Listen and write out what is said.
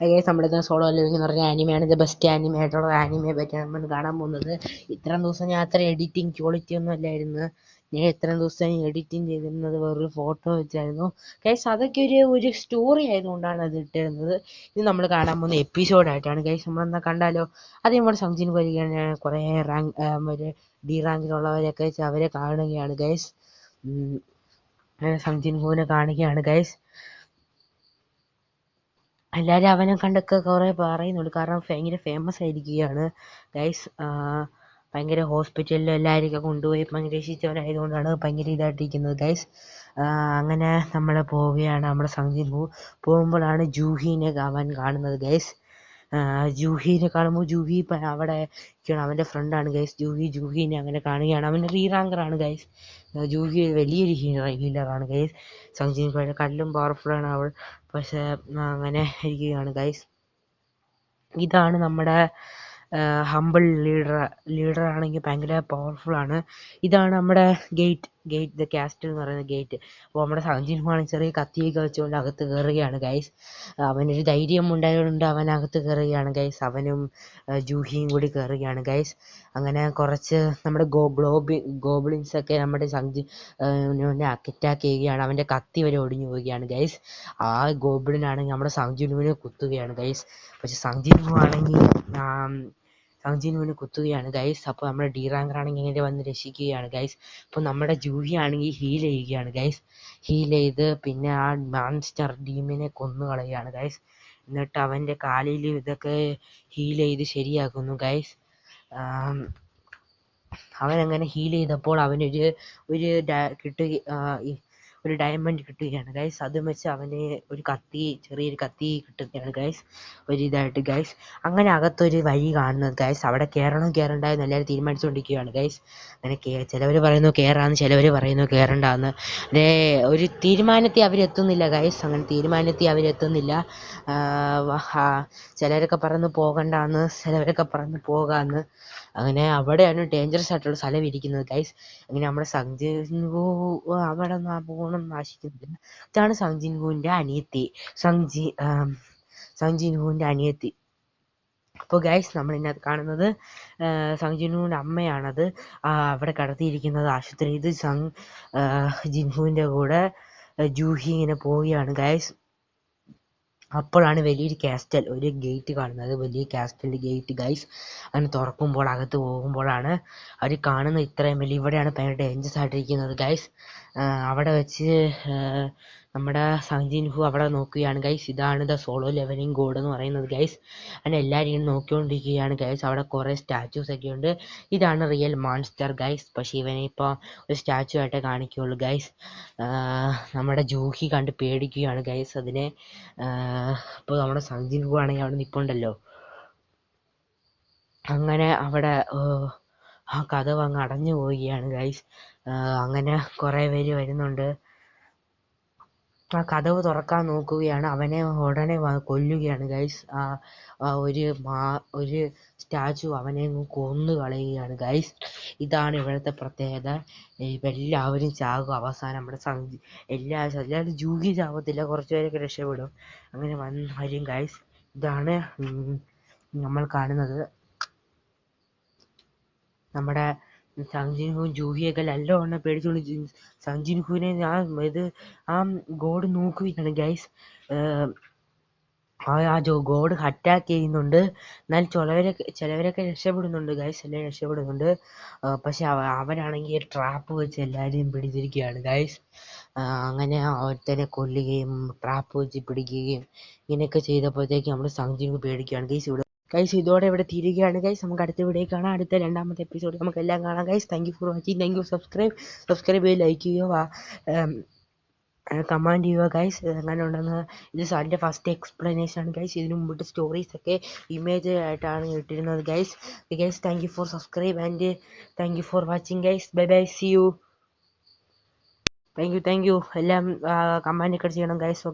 Guys നമ്മളിന്ന് solo living എന്ന് പറഞ്ഞ ആനിമയാണ്. ഇത് ബെസ്റ്റ് ആനിമ ആയിട്ടുള്ള ആനിമയെ പറ്റിയാണ് നമ്മൾ കാണാൻ പോകുന്നത്. ഇത്രയും ദിവസം ഞാൻ അത്ര എഡിറ്റിംഗ് ക്വാളിറ്റി ഒന്നും അല്ലായിരുന്നു. ഞാൻ ഇത്രയും ദിവസം എഡിറ്റിംഗ് ചെയ്തിരുന്നത് വേറൊരു ഫോട്ടോ വെച്ചായിരുന്നു. ഗൈസ് അതൊക്കെ ഒരു സ്റ്റോറി ആയതുകൊണ്ടാണ് അത് ഇട്ടിരുന്നത്. ഇത് നമ്മൾ കാണാൻ പോകുന്ന എപ്പിസോഡായിട്ടാണ്. ഗൈസ് നമ്മളെന്നാൽ കണ്ടാലോ? ആദ്യം നമ്മുടെ സംജിൻ വരികയാണ്. കുറേ റാങ്ക് ഒരു ഡി റാങ്കിലുള്ളവരെയൊക്കെ വെച്ച് അവരെ കാണുകയാണ് ഗൈസ്. സംജിൻ ഹുവിനെ കാണുകയാണ് ഗൈസ്. എല്ലാവരും അവനെ കണ്ടൊക്കെ കുറേ പറയുന്നുണ്ട്. കാരണം ഭയങ്കര ഫേമസ് ആയിരിക്കുകയാണ് ഗൈസ്. ഭയങ്കര ഹോസ്പിറ്റലിൽ എല്ലാവരെയൊക്കെ കൊണ്ടുപോയി രക്ഷിച്ചവനായതുകൊണ്ടാണ് ഭയങ്കര ഇതായിട്ടിരിക്കുന്നത് ഗൈസ്. അങ്ങനെ നമ്മൾ പോവുകയാണ്. നമ്മുടെ സംജിൻ ഹു പോകുമ്പോഴാണ് ജൂഹീനെ അവൻ കാണുന്നത് ഗൈസ്. ജൂഹീനെ കാണുമ്പോൾ ജൂഹി അവിടെ അവൻ്റെ ഫ്രണ്ടാണ് ഗൈസ്. ജൂഹീനെ അങ്ങനെ കാണുകയാണ്. അവൻ റീ റാങ്കറാണ് ഗൈസ്. ജൂഹി വലിയൊരു ഹീലറാണ് ഗൈസ്. സംജിൻ കല്ലും പവർഫുള്ളാണ് അവൾ. പക്ഷേ അങ്ങനെ ഇരിക്കുകയാണ് ഗൈസ്. ഇതാണ് നമ്മുടെ ഹംബിൾ ലീഡർ ആണെങ്കിൽ ഭയങ്കര പവർഫുള്ളാണ്. ഇതാണ് നമ്മുടെ ഗേറ്റ് ദ കാസ്റ്റൽ എന്ന് പറയുന്ന ഗേറ്റ്. അപ്പോൾ നമ്മുടെ സംജിൻ ഹു ആണെങ്കിൽ ചെറിയ കത്തിയൊക്കെ വെച്ചുകൊണ്ട് അകത്ത് കയറുകയാണ് ഗൈസ്. അവനൊരു ധൈര്യം ഉണ്ടായതുകൊണ്ട് അവൻ അകത്ത് കയറുകയാണ് ഗൈസ്. അവനും ജൂഹിയും കൂടി കയറുകയാണ് ഗൈസ്. അങ്ങനെ കുറച്ച് നമ്മുടെ ഗോബ്ലിൻസൊക്കെ നമ്മുടെ അറ്റാക്ക് ചെയ്യുകയാണ്. അവൻ്റെ കത്തി വരെ ഒടിഞ്ഞു പോവുകയാണ് ഗൈസ്. ആ ഗോബ്ലിനാണെങ്കിൽ നമ്മുടെ സംജിനുവിനെ കുത്തുകയാണ് ഗൈസ്. പക്ഷെ സംജിനുവിനെ കുത്തുകയാണ് ഗൈസ്. അപ്പോൾ നമ്മുടെ ഡി റാങ്കർ ആണെങ്കിൽ ഇങ്ങനെ വന്ന് രക്ഷിക്കുകയാണ് ഗൈസ്. അപ്പോൾ നമ്മുടെ ജൂഹി ആണെങ്കിൽ ഹീൽ ചെയ്യുകയാണ് ഗൈസ്. ഹീൽ ചെയ്ത് പിന്നെ ആ മാൺസ്റ്റർ ഡീമിനെ കൊന്നു കളയുകയാണ് ഗൈസ്. എന്നിട്ട് അവൻ്റെ കാലിൽ ഇതൊക്കെ ഹീൽ ചെയ്ത് ശരിയാക്കുന്നു ഗൈസ്. അവനങ്ങനെ ഹീൽ ചെയ്തപ്പോൾ അവനൊരു ഒരു ഡയമണ്ട് കിട്ടുകയാണ് ഗൈസ്. അതും വെച്ച് അവന് ചെറിയൊരു കത്തി കിട്ടുകയാണ് ഗൈസ്. ഇതായിട്ട് ഗൈസ്. അങ്ങനെ അകത്തൊരു വഴി കാണുന്നത് ഗൈസ്. അവിടെ കയറണ്ടായെന്ന് എല്ലാവരും തീരുമാനിച്ചുകൊണ്ടിരിക്കുകയാണ് ഗൈസ്. അങ്ങനെ ചിലവർ പറയുന്നു കയറാന്ന്, ചിലവർ പറയുന്നു കയറണ്ടാന്ന്. ഒരു തീരുമാനത്തിൽ അവരെത്തുന്നില്ല ഗൈസ്. അങ്ങനെ തീരുമാനത്തിൽ അവരെത്തുന്നില്ല. ചിലരൊക്കെ പറയുന്നു പോകണ്ടാന്ന്, ചിലവരൊക്കെ പറയുന്നു പോകാന്ന്. അങ്ങനെ അവിടെയാണ് ഡേഞ്ചറസ് ആയിട്ടുള്ള സ്ഥലം ഇരിക്കുന്നത് ഗൈസ്. അങ്ങനെ നമ്മുടെ സംജിൻ ഹു അവിടെ പോകണം ആശിക്കുന്നില്ല. ഇതാണ് സംജിൻ ഹുവിൻ്റെ അനിയത്തി, സംജിൻ ഹുവിൻ്റെ അനിയത്തി. അപ്പോൾ ഗൈസ് നമ്മൾ ഇതിനകത്ത് കാണുന്നത് സംജിൻ ഹുവിൻ്റെ അമ്മയാണത് അവിടെ കടത്തിയിരിക്കുന്നത് ആശുപത്രി. ഇത് ജിൻഹുവിൻ്റെ കൂടെ ജൂഹി ഇങ്ങനെ പോവുകയാണ് ഗൈസ്. അപ്പോഴാണ് വലിയൊരു ഒരു ഗേറ്റ് കാണുന്നത്. വലിയ കാസ്റ്റലിൻ്റെ ഗേറ്റ് ഗൈസ്. അങ്ങനെ തുറക്കുമ്പോൾ അകത്ത് പോകുമ്പോഴാണ് അവർ കാണുന്നത് ഇത്രയും വലിയ. ഇവിടെയാണ് ഭയങ്കര ഡേഞ്ചറസ് ആയിട്ടിരിക്കുന്നത് ഗൈസ്. അവിടെ വെച്ച് നമ്മുടെ സംജിൻ ഹു അവിടെ നോക്കുകയാണ് ഗൈസ്. ഇതാണ് ദ സോളോ ലെവലിംഗ് ഗോഡ് എന്ന് പറയുന്നത് ഗൈസ്. അങ്ങനെ എല്ലാവരും ഇങ്ങനെ നോക്കിക്കൊണ്ടിരിക്കുകയാണ് ഗൈസ്. അവിടെ കുറേ സ്റ്റാച്യൂസ് ഒക്കെ ഉണ്ട്. ഇതാണ് റിയൽ മോൺസ്റ്റർ ഗൈസ്. പക്ഷേ ഇവനെ ഇപ്പോൾ ഒരു സ്റ്റാച്ചു ആയിട്ടേ കാണിക്കുകയുള്ളൂ ഗൈസ്. നമ്മുടെ ജൂഹി കണ്ട് പേടിക്കുകയാണ് ഗൈസ് അതിനെ. ഇപ്പോൾ നമ്മുടെ സംജിൻ ഹു ആണെങ്കിൽ അവിടെ നിൽപ്പുണ്ടല്ലോ. അങ്ങനെ അവിടെ ആ കതവ് അങ്ങ് അടഞ്ഞു പോവുകയാണ് ഗൈസ്. അങ്ങനെ കുറേ പേര് വരുന്നുണ്ട്. ആ കതവ് തുറക്കാൻ നോക്കുകയാണ്. അവനെ ഉടനെ കൊല്ലുകയാണ് ഗൈസ്. ഒരു സ്റ്റാച്ചു അവനെ കൊന്നു കളയുകയാണ് ഗൈസ്. ഇതാണ് ഇവിടുത്തെ പ്രത്യേകത. എല്ലാവരും ചാകും അവസാനം. നമ്മുടെ എല്ലാവരും ജൂഹി ചാവത്തില്ല, കുറച്ച് പേരൊക്കെ രക്ഷപ്പെടും. അങ്ങനെ വരും ഗൈസ്. ഇതാണ് നമ്മൾ കാണുന്നത്. നമ്മുടെ സംജിൻ ഹുവും ജൂഹിയൊക്കെ നല്ലവണ്ണം പേടിച്ചുകൊണ്ട് സംജിൻ ഹുവിനെ ആ ഗോഡ് നോക്കുകയാണ് ഗൈസ്. ഗോഡ് അറ്റാക്ക് ചെയ്യുന്നുണ്ട്. എന്നാൽ ചിലവരൊക്കെ രക്ഷപ്പെടുന്നുണ്ട് ഗൈസ്. എല്ലാവരും രക്ഷപ്പെടുന്നുണ്ട്. പക്ഷെ അവനാണെങ്കിൽ ട്രാപ്പ് വെച്ച് എല്ലാവരെയും പിടിച്ചിരിക്കുകയാണ് ഗൈസ്. അങ്ങനെ ഒരുത്തനെ കൊല്ലുകയും ട്രാപ്പ് വെച്ച് പിടിക്കുകയും ഇങ്ങനെയൊക്കെ ചെയ്തപ്പോഴത്തേക്ക് നമ്മുടെ സംജിൻ ഹു പേടിക്കുകയാണ് ഗൈസ്. ഇതോടെ ഇവിടെ തീരുകയാണ് ഗൈസ്. നമുക്ക് അടുത്ത വീഡിയോ കാണാം. അടുത്ത രണ്ടാമത്തെ എപ്പിസോഡ് നമുക്കെല്ലാം കാണാം guys. Thank you for watching. Thank you. Subscribe ചെയ്യുക, ലൈക്ക് ചെയ്യുക, കമൻറ്റ് ചെയ്യുക ഗൈസ്. എങ്ങനെ ഉണ്ടെന്ന്. ഇത് അതിൻ്റെ ഫസ്റ്റ് എക്സ്പ്ലനേഷൻ ആണ് ഗൈസ്. ഇതിന് മുമ്പിട്ട് സ്റ്റോറീസൊക്കെ ഇമേജ് ആയിട്ടാണ് ഇട്ടിരുന്നത് guys. Thank you for subscribe and thank you for watching guys. Bye see you. Thank you. എല്ലാം കമൻറ്റ് ഒക്കെ ചെയ്യണം ഗൈസ്. ഓക്കെ.